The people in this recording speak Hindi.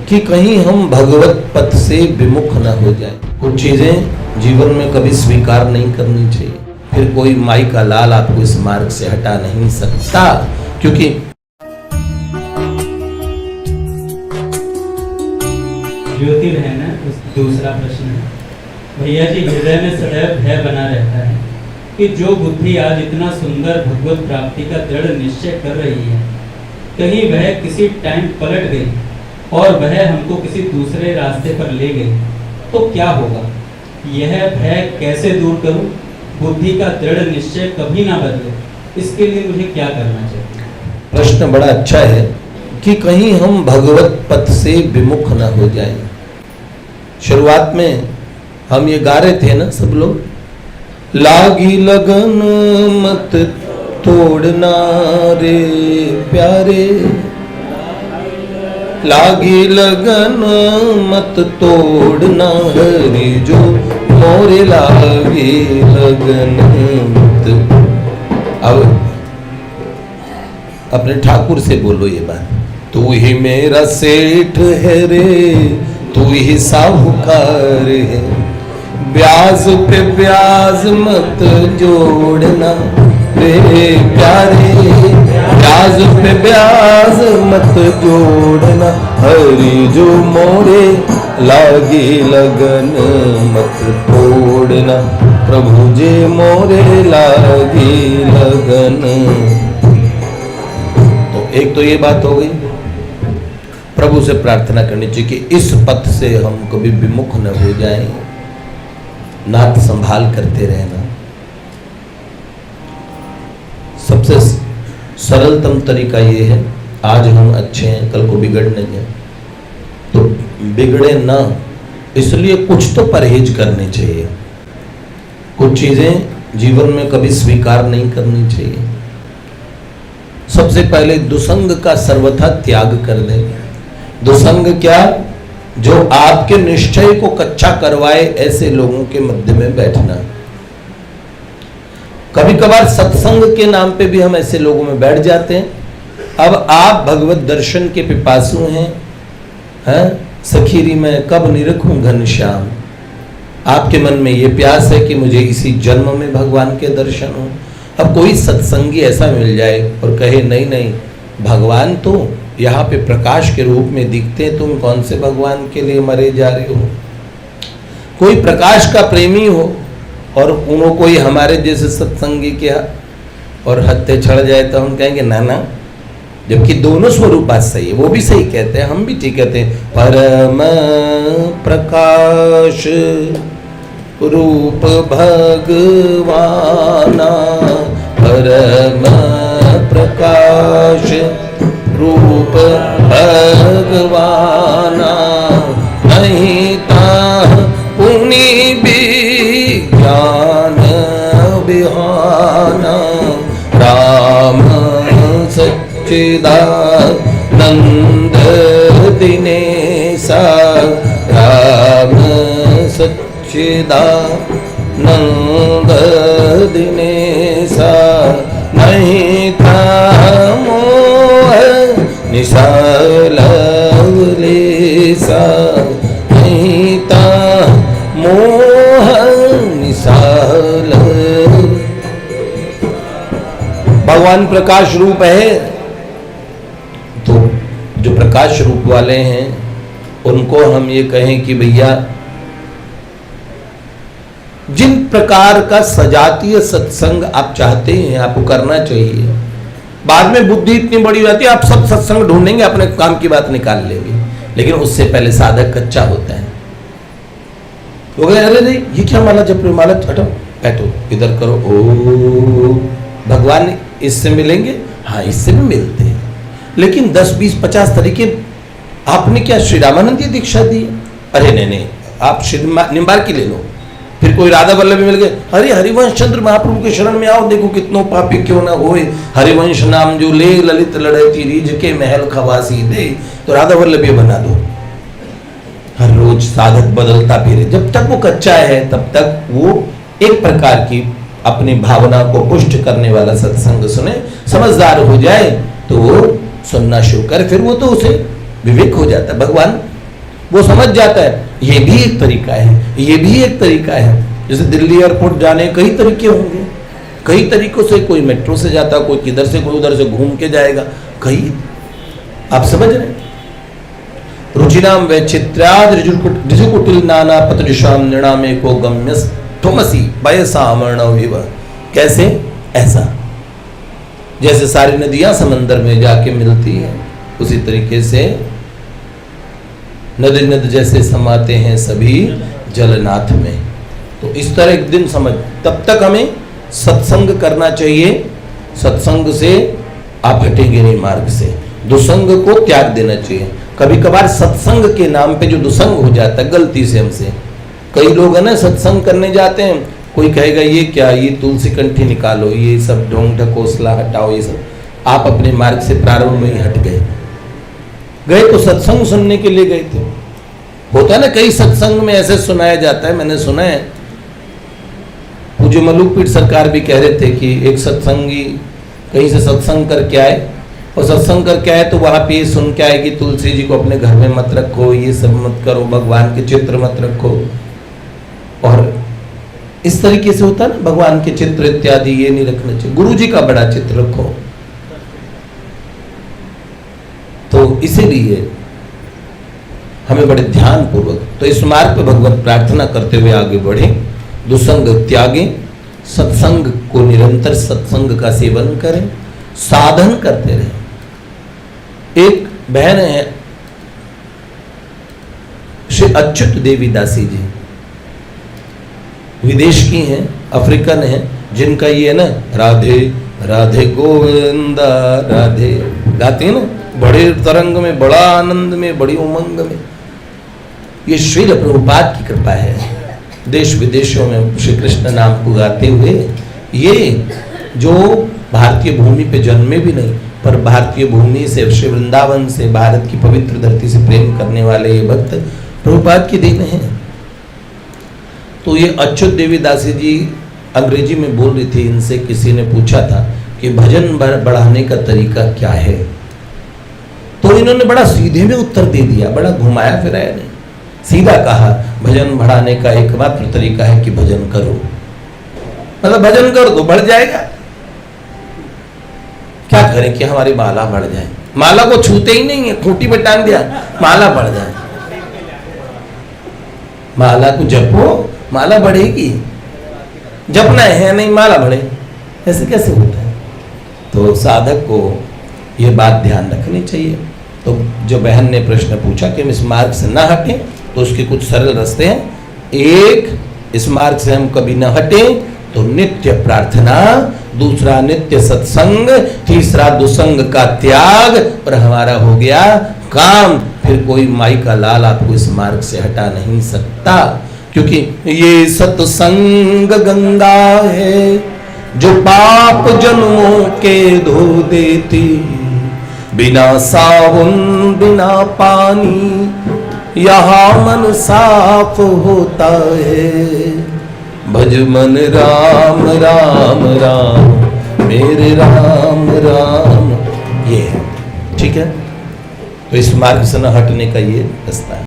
कि कहीं हम भगवत पथ से विमुख न हो जाएं। कुछ चीजें जीवन में कभी स्वीकार नहीं करनी चाहिए, फिर कोई माई का लाल आपको इस मार्ग से हटा नहीं सकता। क्योंकि ज्योति बहन है, दूसरा प्रश्न है, भैया जी हृदय में सदैव भय बना रहता है कि जो बुद्धि आज इतना सुंदर भगवत प्राप्ति का दृढ़ निश्चय कर रही है, कहीं वह किसी टाइम पलट गई और वह हमको किसी दूसरे रास्ते पर ले गई तो क्या होगा? यह भय कैसे दूर करूं? बुद्धि का दृढ़ निश्चय कभी ना बदले, इसके लिए मुझे क्या करना चाहिए? प्रश्न बड़ा अच्छा है कि कहीं हम भगवत पथ से विमुख न हो जाएं। शुरुआत में हम ये गा रहे थे ना सब लोग, लागी लगन मत तोड़ना रे प्यारे, लागी लगन मत तोड़ना हरि जो मोरे लागी लगन मत। अब अपने ठाकुर से बोलो ये बात, तू ही मेरा सेठ है रे, तू ही साहूकार है, ब्याज पे ब्याज मत जोड़ना रे प्यारे, ब्याज पे ब्याज मत जोड़ना हरि जो मोरे लागी लगन मत तोड़ना, प्रभु जे मोरे लागी लगन। तो एक तो ये बात हो गई, प्रभु से प्रार्थना करनी चाहिए कि इस पथ से हम कभी विमुख न हो जाएं, नाथ संभाल करते रहना। सबसे सरलतम तरीका ये है, आज हम अच्छे हैं कल को बिगड़ नहीं है, तो बिगड़े ना, इसलिए कुछ तो परहेज करने चाहिए। कुछ चीजें जीवन में कभी स्वीकार नहीं करनी चाहिए। सबसे पहले दुसंग का सर्वथा त्याग कर दें। दुसंग क्या? जो आपके निश्चय को कच्चा करवाए ऐसे लोगों के मध्य में बैठना। कभी कभार सत्संग के नाम पे भी हम ऐसे लोगों में बैठ जाते हैं। अब आप भगवत दर्शन के पिपासु हैं, सखीरी में कब निरखूं घनश्याम, आपके मन में ये प्यास है कि मुझे इसी जन्म में भगवान के दर्शन हो। अब कोई सत्संगी ऐसा मिल जाए और कहे नहीं नहीं, भगवान तो यहाँ पे प्रकाश के रूप में दिखते हैं, तुम कौन से भगवान के लिए मरे जा रहे हो। कोई प्रकाश का प्रेमी हो और उन्हों कोई हमारे जैसे सत्संगी किया और हत्ते छड़ जाए तो हम कहेंगे ना ना, जबकि दोनों स्वरूप बात सही है, वो भी सही कहते हैं, हम भी ठीक कहते हैं। परम प्रकाश रूप भगवाना, परम प्रकाश रूप भगवाना, नहीं ता पुनि विज्ञान बिहाना, राम सच्चिदानंद दिनेशा, राम सच्चिदानंद दिनेशा, नहीं था मोह निशालवलेसा, नहीं था मोह निशाल। भगवान प्रकाश रूप है, तो जो प्रकाश रूप वाले हैं उनको हम ये कहें कि भैया जिन प्रकार का सजातीय सत्संग आप चाहते हैं आपको करना चाहिए। बाद में बुद्धि इतनी बड़ी हो जाती है, आप सब सत्संग ढूंढेंगे, अपने काम की बात निकाल लेंगे, लेकिन उससे पहले साधक कच्चा होता है। तो अरे नहीं, ये क्या माला जप रहे हो, माला हटो, बैठो, इधर करो, ओ भगवान इससे मिलेंगे, हाँ इससे भी मिलते हैं, लेकिन 10 20 50 तरीके। आपने क्या श्री रामानंद जी दीक्षा दी? अरे नहीं नहीं, आप श्री निम्बार की ले लो। फिर कोई राधा वल्लभ मिल गए, अरे हरिवंश चंद्र महाप्रभु के शरण में आओ, देखो कितनों पापी क्यों ना होए, हरिवंश नाम जो ले ललित लड़ती रीझ के महल खवासी दे, तो राधा वल्लभ बना दो। हर रोज साधक बदलता फिरे, जब तक वो कच्चा है तब तक वो एक प्रकार की अपनी भावना को पुष्ट करने वाला सत्संग सुने, समझदार हो जाए तो वो सुनना शुरू करे, फिर वो तो उसे विवेक हो जाता है। भगवान वो समझ जाता है ये भी एक तरीका है, ये भी एक तरीका है। जैसे दिल्ली एयरपोर्ट जाने कई तरीके होंगे, कई तरीकों से, कोई मेट्रो से जाता, कोई किधर से, कोई उधर से घूम के जाएगा, कई, आप समझ रहे हैं। रुचिनाम वैचित्र्याद ऋजुकुटिल नाना पतजुषाम निर्णामे को गम्यस ठुमसी वयसामर्णविव। कैसे? ऐसा जैसे सारी नदियां समंदर में जाके मिलती हैं, उसी तरीके से नदी नद जैसे समाते हैं सभी जलनाथ में। तो इस तरह एक दिन समझ, तब तक हमें सत्संग करना चाहिए। सत्संग से आप हटेंगे नहीं, मार्ग से दुसंग को त्याग देना चाहिए। कभी कभार सत्संग के नाम पे जो दुसंग हो जाता है गलती से हमसे, कई लोग है ना सत्संग करने जाते हैं, कोई कहेगा ये क्या, ये तुलसी कंठी निकालो, ये सब ढोंग ढकोसला हटाओ, ये सब, आप अपने मार्ग से प्रारंभ में ही हट गए। गए तो सत्संग सुनने के लिए गए थे। होता है ना कई सत्संग में ऐसे सुनाया जाता है, मैंने सुना है, पूज्य मलुकपीठ सरकार भी कह रहे थे कि एक सत्संगी कहीं से सत्संग करके आए, और सत्संग करके आए तो वहां पे सुन के आए कि तुलसी जी को अपने घर में मत रखो, ये सब मत करो, भगवान के चित्र मत रखो, और इस तरीके से होता है ना, भगवान के चित्र इत्यादि ये नहीं रखना चाहिए, गुरु जी का बड़ा चित्र रखो। तो इसीलिए हमें बड़े ध्यान पूर्वक तो इस मार्ग पर भगवत प्रार्थना करते हुए आगे बढ़े, दुसंग त्यागे, सत्संग को निरंतर सत्संग का सेवन करें, साधन करते रहें। एक बहन है श्री अच्युत देवी दासी जी, विदेश की हैं, अफ्रीकन हैं, जिनका ये है ना राधे राधे गोविंदा राधे गाती है ना, बड़े तरंग में, बड़ा आनंद में, बड़ी उमंग में। ये श्रील प्रभुपाद की कृपा है, देश विदेशों में श्री कृष्ण नाम को गाते हुए, ये जो भारतीय भूमि पे जन्मे भी नहीं, पर भारतीय भूमि से, श्री वृंदावन से, भारत की पवित्र धरती से प्रेम करने वाले ये भक्त प्रभुपाद की देन है। तो ये अच्युत देवी दासी जी अंग्रेजी में बोल रही थी, इनसे किसी ने पूछा था कि भजन बढ़ाने का तरीका क्या है, तो इन्होंने बड़ा सीधे में उत्तर दे दिया, बड़ा घुमाया फिराया नहीं, सीधा कहा भजन बढ़ाने का एकमात्र तरीका है कि भजन करो, मतलब भजन कर दो, बढ़ जाएगा। क्या करें कि हमारी माला बढ़ जाए, माला को छूते ही नहीं है, खूंटी पे टांग दिया, माला बढ़ जाए, माला को जपो, माला बढ़ेगी, जपना है नहीं माला बढ़े, ऐसे कैसे होता है। तो साधक को ये बात ध्यान रखनी चाहिए। तो जो बहन ने प्रश्न पूछा कि हम इस मार्ग से ना हटें, तो उसके कुछ सरल रास्ते हैं। एक, इस मार्ग से हम कभी ना हटें तो नित्य प्रार्थना, दूसरा नित्य सत्संग, तीसरा दुसंग का त्याग, और हमारा हो गया काम। फिर कोई माई का लाल आपको इस मार्ग से हटा नहीं सकता, क्योंकि ये सत्संग गंगा है जो पाप जन्मों के धो देती, बिना साबुन बिना पानी यहाँ मन साफ होता है। भज मन राम राम राम मेरे राम राम, ये है, ठीक है। तो इस मार्ग से न हटने का ये रास्ता है।